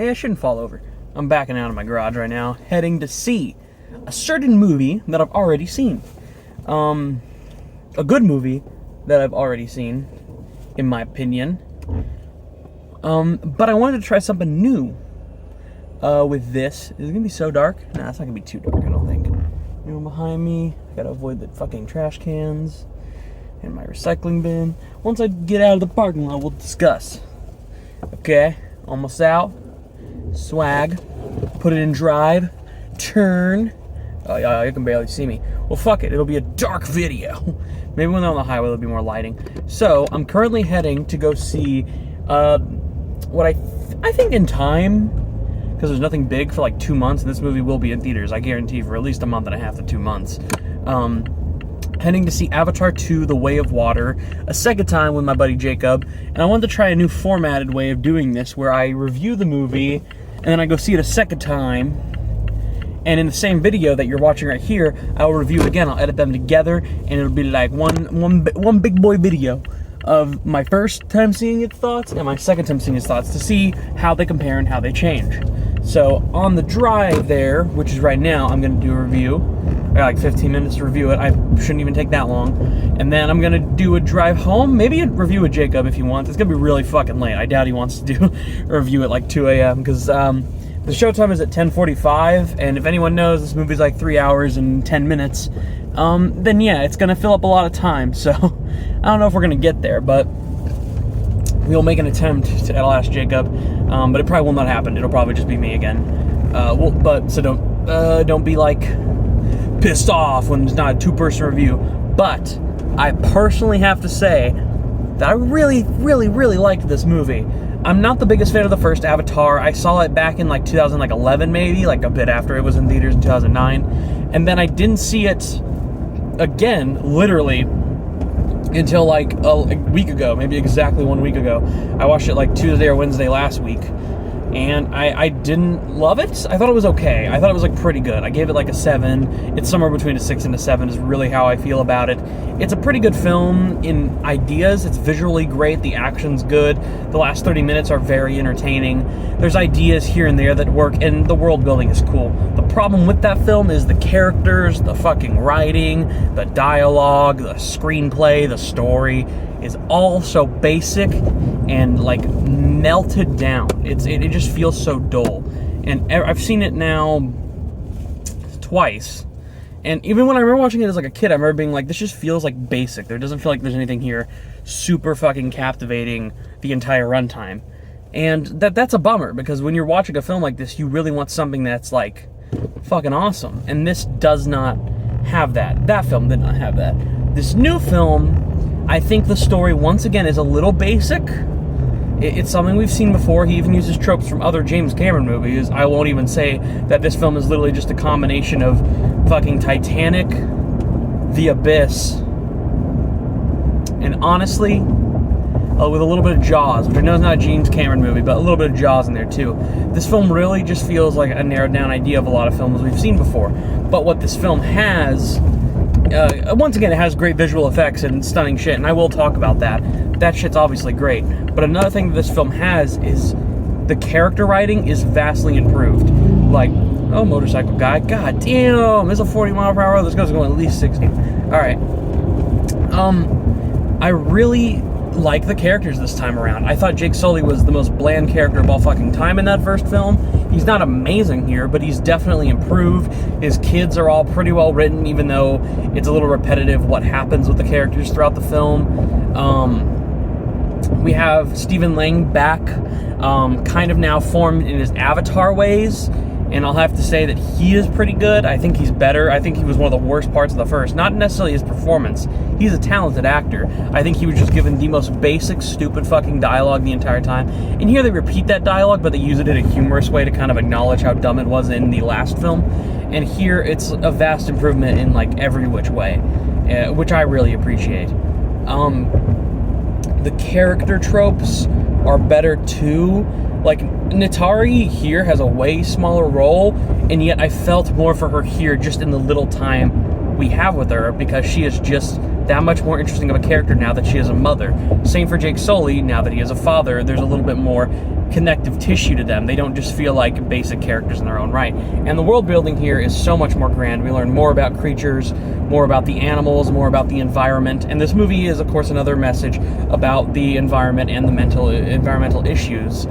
I shouldn't fall over. I'm backing out of my garage right now, heading to see a certain movie that I've already seen. A good movie that I've already seen, in my opinion. But I wanted to try something new with this. Is it gonna be so dark? Nah, it's not gonna be too dark, I don't think. Anyone behind me? I gotta avoid the fucking trash cans and my recycling bin. Once I get out of the parking lot, we'll discuss. Okay, almost out. Swag. Put it in drive. Turn. Oh, yeah, you can barely see me. Well, fuck it. It'll be a dark video. Maybe when they're on the highway, there'll be more lighting. So, I'm currently heading to go see what I think in time, because there's nothing big for like 2 months, and this movie will be in theaters, I guarantee, for at least a month and a half to 2 months. Heading to see Avatar 2, The Way of Water, a second time with my buddy Jacob, and I wanted to try a new formatted way of doing this, where I review the movie, and then I go see it a second time, and in the same video that you're watching right here, I'll review it again. I'll edit them together, and it'll be like one big boy video of my first time seeing its thoughts and my second time seeing its thoughts to see how they compare and how they change. So on the drive there, which is right now, I'm going to do a review. I got like 15 minutes to review it. I shouldn't even take that long. And then I'm going to do a drive home. Maybe a review with Jacob if he wants. It's going to be really fucking late. I doubt he wants to do a review at like 2 a.m. because the showtime is at 10:45. And if anyone knows, this movie's like 3 hours and 10 minutes. Then yeah, it's going to fill up a lot of time. So I don't know if we're going to get there, but we'll make an attempt to ask Jacob. But it probably will not happen. It'll probably just be me again. So don't be like pissed off when it's not a two-person review. But I personally have to say that I really, really, really liked this movie. I'm not the biggest fan of the first Avatar. I saw it back in like 2011 maybe, like a bit after it was in theaters in 2009. And then I didn't see it again, literally, until like a week ago, maybe exactly 1 week ago. I watched it like Tuesday or Wednesday last week, and I didn't love it. I thought it was okay. I thought it was like pretty good. I gave it like a 7. It's somewhere between a 6 and a 7 is really how I feel about it. It's a pretty good film in ideas. It's visually great. The action's good. The last 30 minutes are very entertaining. There's ideas here and there that work, and the world building is cool. The problem with that film is the characters, the fucking writing, the dialogue, the screenplay, the story is all so basic and like melted down. It just feels so dull. And I've seen it now twice. And even when I remember watching it as like a kid, I remember being like, this just feels like basic. There doesn't feel like there's anything here super fucking captivating the entire runtime. And that's a bummer, because when you're watching a film like this, you really want something that's like fucking awesome. And this does not have that. That film did not have that. This new film, I think the story once again is a little basic. It's something we've seen before. He even uses tropes from other James Cameron movies. I won't even say that this film is literally just a combination of fucking Titanic, The Abyss, and honestly, with a little bit of Jaws, which I know is not a James Cameron movie, but a little bit of Jaws in there too. This film really just feels like a narrowed down idea of a lot of films we've seen before. But what this film has, once again, it has great visual effects and stunning shit, and I will talk about that. That shit's obviously great. But another thing that this film has is the character writing is vastly improved. Like, oh, motorcycle guy, god damn, there's a 40 mile per hour road, this guy's going at least 60. Alright. I really like the characters this time around. I thought Jake Sully was the most bland character of all fucking time in that first film. He's not amazing here, but he's definitely improved. His kids are all pretty well written, even though it's a little repetitive what happens with the characters throughout the film. We have Stephen Lang back, kind of now formed in his Avatar ways, and I'll have to say that he is pretty good. I think he's better. I think he was one of the worst parts of the first. Not necessarily his performance. He's a talented actor. I think he was just given the most basic, stupid fucking dialogue the entire time. And here they repeat that dialogue, but they use it in a humorous way to kind of acknowledge how dumb it was in the last film. And here it's a vast improvement in like every which way, which I really appreciate. The character tropes are better too. Like, Natari here has a way smaller role, and yet I felt more for her here just in the little time we have with her, because she is just that much more interesting of a character now that she is a mother. Same for Jake Sully, now that he is a father, there's a little bit more connective tissue to them. They don't just feel like basic characters in their own right. And the world building here is so much more grand. We learn more about creatures, more about the animals, more about the environment. And this movie is, of course, another message about the environment and the environmental issues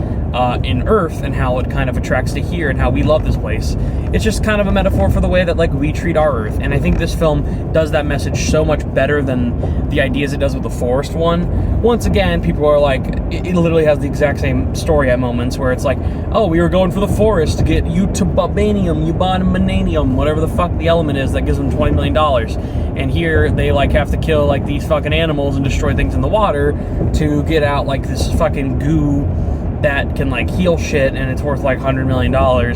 in Earth, and how it kind of attracts to here, and how we love this place. It's just kind of a metaphor for the way that like we treat our Earth. And I think this film does that message so much better than the ideas it does with the Forest one. Once again, people are like, it literally has the exact same story at moments where it's like, oh, we were going for the forest to get utubanium, ubanimanium, whatever the fuck the element is that gives them $20 million. And here they like have to kill like these fucking animals and destroy things in the water to get out like this fucking goo that can like heal shit, and it's worth like $100 million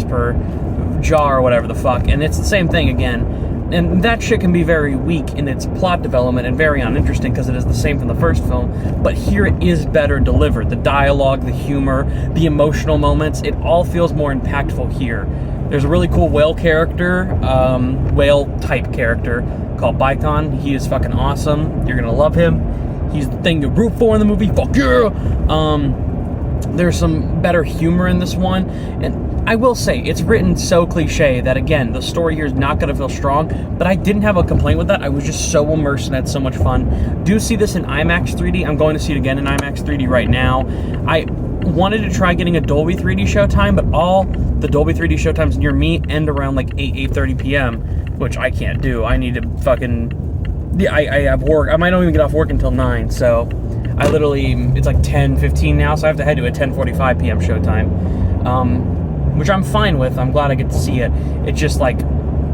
per jar or whatever the fuck. And it's the same thing again. And that shit can be very weak in its plot development and very uninteresting because it is the same from the first film. But here it is better delivered. The dialogue, the humor, the emotional moments, it all feels more impactful here. There's a really cool whale character, whale-type character called Bicon. He is fucking awesome. You're gonna love him. He's the thing to root for in the movie. Fuck yeah! There's some better humor in this one, and I will say, it's written so cliche that, again, the story here is not going to feel strong, but I didn't have a complaint with that. I was just so immersed and had so much fun. Do see this in IMAX 3D. I'm going to see it again in IMAX 3D right now. I wanted to try getting a Dolby 3D showtime, but all the Dolby 3D showtimes near me end around like 8:30 p.m., which I can't do. I need to fucking... Yeah, I have work. I might not even get off work until 9, so... I literally, it's like 10:15 now, so I have to head to a 10:45 p.m. showtime, which I'm fine with. I'm glad I get to see it. It's just like,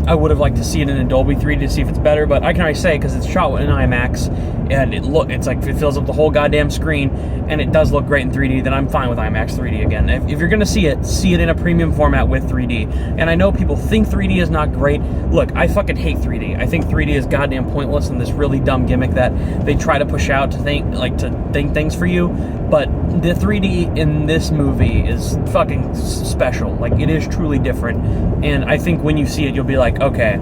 I would have liked to see it in a Dolby 3D to see if it's better, but I can already say, because it's shot in IMAX, and it's like, it fills up the whole goddamn screen, and it does look great in 3D, then I'm fine with IMAX 3D again. If you're gonna see it in a premium format with 3D. And I know people think 3D is not great. Look, I fucking hate 3D. I think 3D is goddamn pointless and this really dumb gimmick that they try to push out to think things for you. But the 3D in this movie is fucking special. Like, it is truly different. And I think when you see it, you'll be like, okay,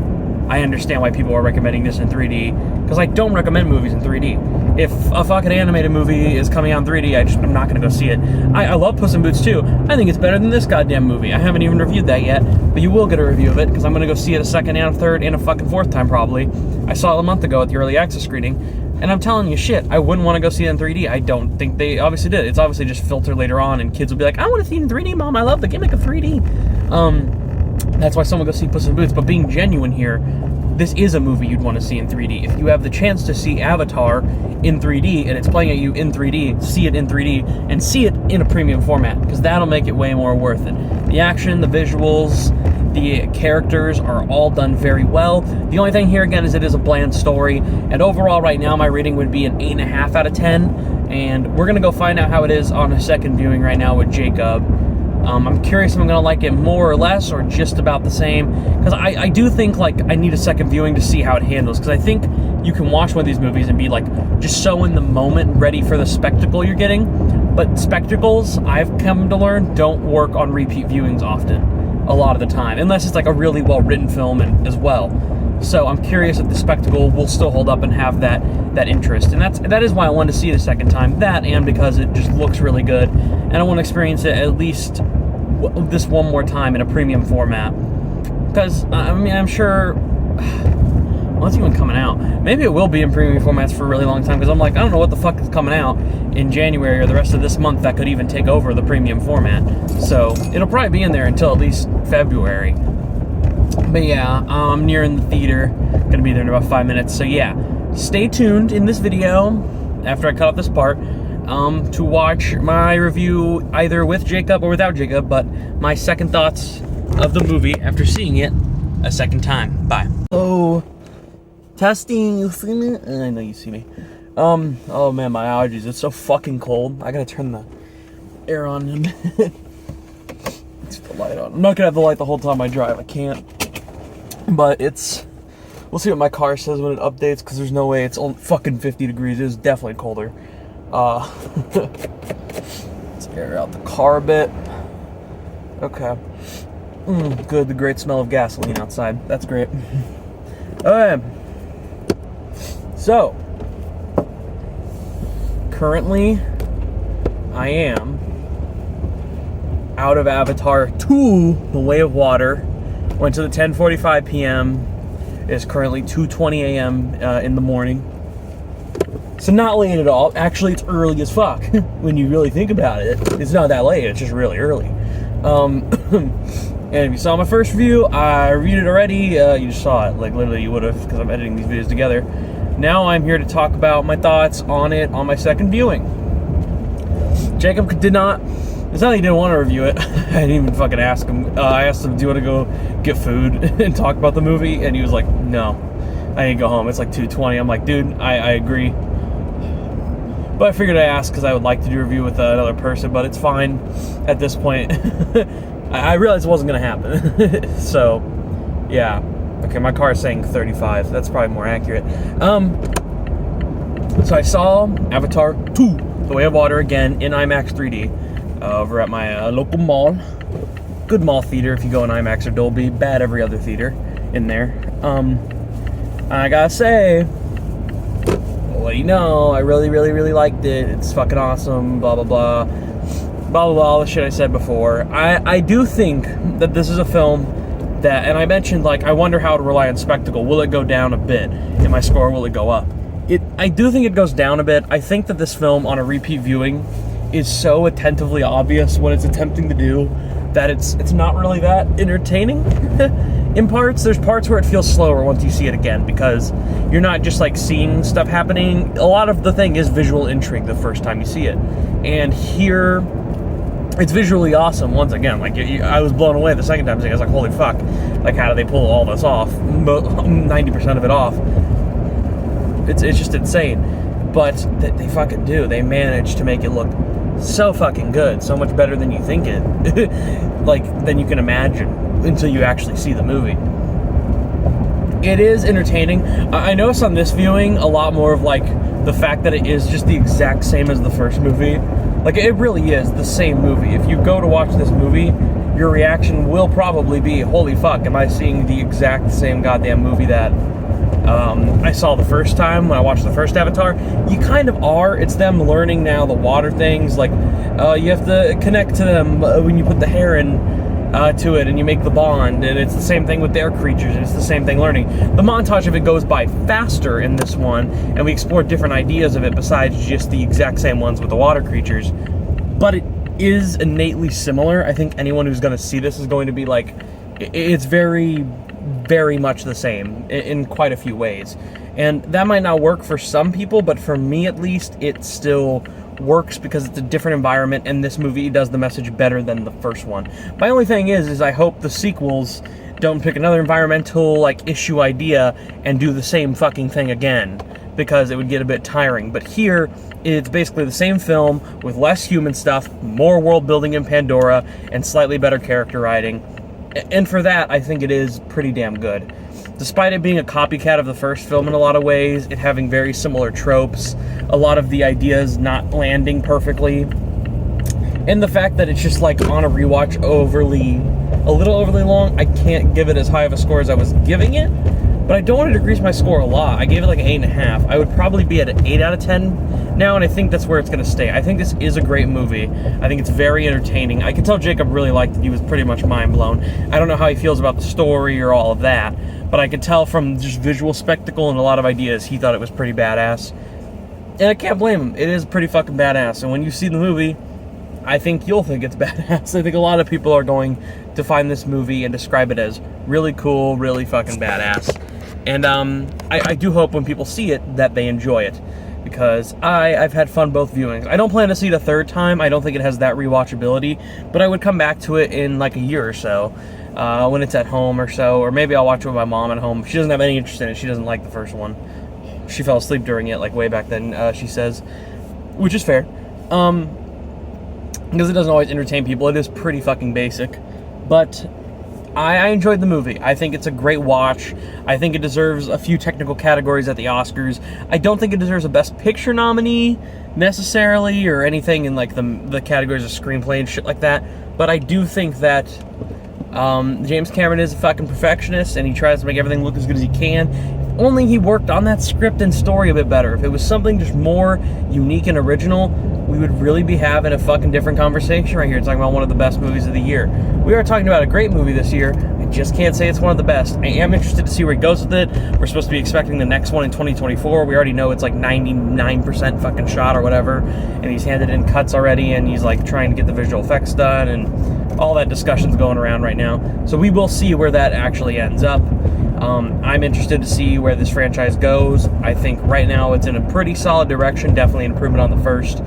I understand why people are recommending this in 3D, because I don't recommend movies in 3D. If a fucking animated movie is coming out in 3D, I'm not gonna go see it. I love Puss in Boots too. I think it's better than this goddamn movie. I haven't even reviewed that yet, but you will get a review of it, because I'm gonna go see it a second and a third and a fucking fourth time probably. I saw it a month ago at the early access screening, and I'm telling you, shit, I wouldn't want to go see it in 3D. I don't think they obviously did. It's obviously just filtered later on, and kids will be like, I want to see it in 3D, Mom. I love the gimmick of 3D. That's why someone goes see Puss in Boots. But being genuine here, this is a movie you'd want to see in 3D. If you have the chance to see Avatar in 3D, and it's playing at you in 3D, see it in 3D, and see it in a premium format, because that'll make it way more worth it. The action, the visuals, the characters are all done very well. The only thing here, again, is it is a bland story. And overall, right now, my rating would be an 8.5 out of 10. And we're going to go find out how it is on a second viewing right now with Jacob. I'm curious if I'm going to like it more or less, or just about the same. Because I do think, like, I need a second viewing to see how it handles. Because I think you can watch one of these movies and be, like, just so in the moment, ready for the spectacle you're getting. But spectacles, I've come to learn, don't work on repeat viewings often. A lot of the time. Unless it's, like, a really well-written film as well. So I'm curious if the spectacle will still hold up and have that interest. And that is why I wanted to see it a second time. That, and because it just looks really good. And I want to experience it at least this one more time in a premium format. Because, I mean, I'm sure... Well, it's even coming out. Maybe it will be in premium formats for a really long time, because I'm like, I don't know what the fuck is coming out in January or the rest of this month that could even take over the premium format. So, it'll probably be in there until at least February. But yeah, I'm nearing the theater. Gonna be there in about 5 minutes. So yeah, stay tuned in this video, after I cut off this part, to watch my review either with Jacob or without Jacob, but my second thoughts of the movie after seeing it a second time. Bye. Oh, testing, you see me? I know you see me. Oh man, my allergies. It's so fucking cold. I gotta turn the air on in a minute. Let's put the light on. I'm not gonna have the light the whole time I drive. I can't. But we'll see what my car says when it updates, because there's no way it's only fucking 50 degrees. It is definitely colder. Let's air out the car a bit. Okay. Good, the great smell of gasoline outside. That's great. Okay. So, currently, I am out of Avatar 2, The Way of Water. Went to the 10:45 p.m. It's currently 2:20 a.m. In the morning. So not late at all. Actually, it's early as fuck when you really think about it. It's not that late. It's just really early. And if you saw my first review, I reviewed it already. You just saw it. Like, literally, you would have, because I'm editing these videos together. Now I'm here to talk about my thoughts on it on my second viewing. Jacob did not... It's not that he didn't want to review it. I didn't even fucking ask him. I asked him, do you want to go get food and talk about the movie? And he was like, no. I need to go home. It's like 2:20. I'm like, dude, I agree. But I figured I'd ask because I would like to do a review with another person, but it's fine at this point. I realized it wasn't going to happen. So, yeah. Okay, my car is saying 35. That's probably more accurate. So I saw Avatar 2, The Way of Water again in IMAX 3D over at my local mall. Good mall theater if you go in IMAX or Dolby. Bad every other theater in there. I gotta say, well, you know, I really, really, really liked it. It's fucking awesome, blah, blah, blah. Blah, blah, blah, all the shit I said before. I do think that this is a film that, and I mentioned, like, I wonder how to rely on spectacle. Will it go down a bit? In my score, will it go up? I do think it goes down a bit. I think that this film, on a repeat viewing, is so attentively obvious what it's attempting to do that it's not really that entertaining. In parts, there's parts where it feels slower once you see it again, because you're not just, like, seeing stuff happening. A lot of the thing is visual intrigue the first time you see it. And here... it's visually awesome once again. Like, I was blown away the second time. I was like, holy fuck. Like, how do they pull all this off? 90% of it off. It's just insane. But they fucking do. They manage to make it look so fucking good. So much better than you think it. Like, than you can imagine until you actually see the movie. It is entertaining. I noticed on this viewing a lot more of, like, the fact that it is just the exact same as the first movie. Like, it really is the same movie. If you go to watch this movie, your reaction will probably be, holy fuck, am I seeing the exact same goddamn movie that I saw the first time when I watched the first Avatar? You kind of are. It's them learning now the water things. Like, you have to connect to them when you put the hair in to it and you make the bond, and it's the same thing with their creatures, and it's the same thing learning. The montage of it goes by faster in this one, and we explore different ideas of it besides just the exact same ones with the water creatures, but it is innately similar. I think anyone who's going to see this is going to be like, it's very, very much the same in quite a few ways, and that might not work for some people, but for me at least, it still works because it's a different environment, and this movie does the message better than the first one. My only thing is I hope the sequels don't pick another environmental, like, issue idea and do the same fucking thing again, because it would get a bit tiring. But here, it's basically the same film with less human stuff, more world building in Pandora, and slightly better character writing. And for that, I think it is pretty damn good. Despite it being a copycat of the first film in a lot of ways, it having very similar tropes, a lot of the ideas not landing perfectly, and the fact that it's just, like, on a rewatch a little overly long, I can't give it as high of a score as I was giving it, but I don't want to decrease my score a lot. I gave it like an 8.5. I would probably be at an 8 out of 10 now, and I think that's where it's going to stay. I think this is a great movie. I think it's very entertaining. I can tell Jacob really liked it. He was pretty much mind blown. I don't know how he feels about the story or all of that, but I could tell from just visual spectacle and a lot of ideas, he thought it was pretty badass. And I can't blame him. It is pretty fucking badass. And when you see the movie, I think you'll think it's badass. I think a lot of people are going to find this movie and describe it as really cool, really fucking badass. And I do hope when people see it that they enjoy it, because I've had fun both viewings. I don't plan to see it a third time. I don't think it has that rewatchability, but I would come back to it in like a year or so, when it's at home or so, or maybe I'll watch it with my mom at home. She doesn't have any interest in it. She doesn't like the first one. She fell asleep during it, like, way back then, she says, which is fair, because it doesn't always entertain people. It is pretty fucking basic, but I enjoyed the movie. I think it's a great watch. I think it deserves a few technical categories at the Oscars. I don't think it deserves a Best Picture nominee, necessarily, or anything in, like, the categories of screenplay and shit like that, but I do think that James Cameron is a fucking perfectionist, and he tries to make everything look as good as he can. If only he worked on that script and story a bit better. If it was something just more unique and original, we would really be having a fucking different conversation right here, talking about one of the best movies of the year. We are talking about a great movie this year. I just can't say it's one of the best. I am interested to see where he goes with it. We're supposed to be expecting the next one in 2024. We already know it's like 99% fucking shot or whatever, and he's handed in cuts already, and he's like trying to get the visual effects done, and all that discussion's going around right now. So we will see where that actually ends up. I'm interested to see where this franchise goes. I think right now it's in a pretty solid direction, definitely an improvement on the first,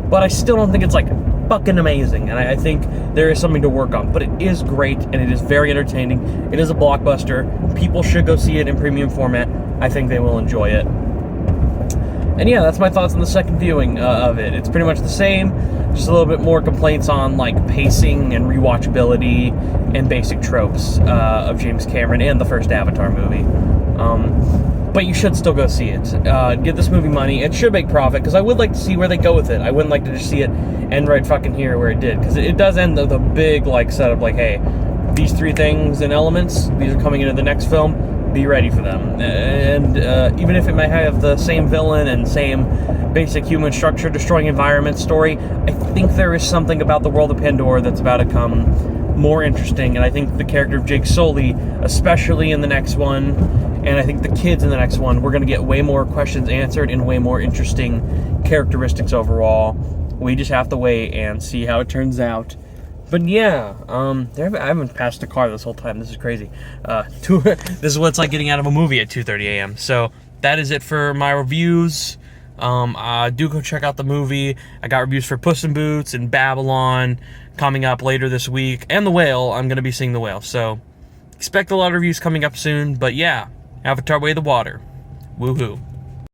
but I still don't think it's like fucking amazing, and I think there is something to work on, but it is great, and it is very entertaining. It is a blockbuster. People should go see it in premium format. I think they will enjoy it. And yeah, that's my thoughts on the second viewing of it. It's pretty much the same, just a little bit more complaints on like pacing and rewatchability and basic tropes of James Cameron and the first Avatar movie. But you should still go see it. Give this movie money. It should make profit, because I would like to see where they go with it. I wouldn't like to just see it end right fucking here where it did, because it does end the big like setup, like, hey, these three things and elements, these are coming into the next film. Be ready for them. And even if it might have the same villain and same basic human structure, destroying environment story, I think there is something about the world of Pandora that's about to come more interesting. And I think the character of Jake Sully, especially in the next one, and I think the kids in the next one, we're going to get way more questions answered and way more interesting characteristics overall. We just have to wait and see how it turns out. But yeah, I haven't passed a car this whole time. This is crazy. This is what it's like getting out of a movie at 2:30 a.m. So that is it for my reviews. Do go check out the movie. I got reviews for Puss in Boots and Babylon coming up later this week. And The Whale. I'm going to be seeing The Whale. So expect a lot of reviews coming up soon. But yeah, Avatar Way of the Water. Woohoo.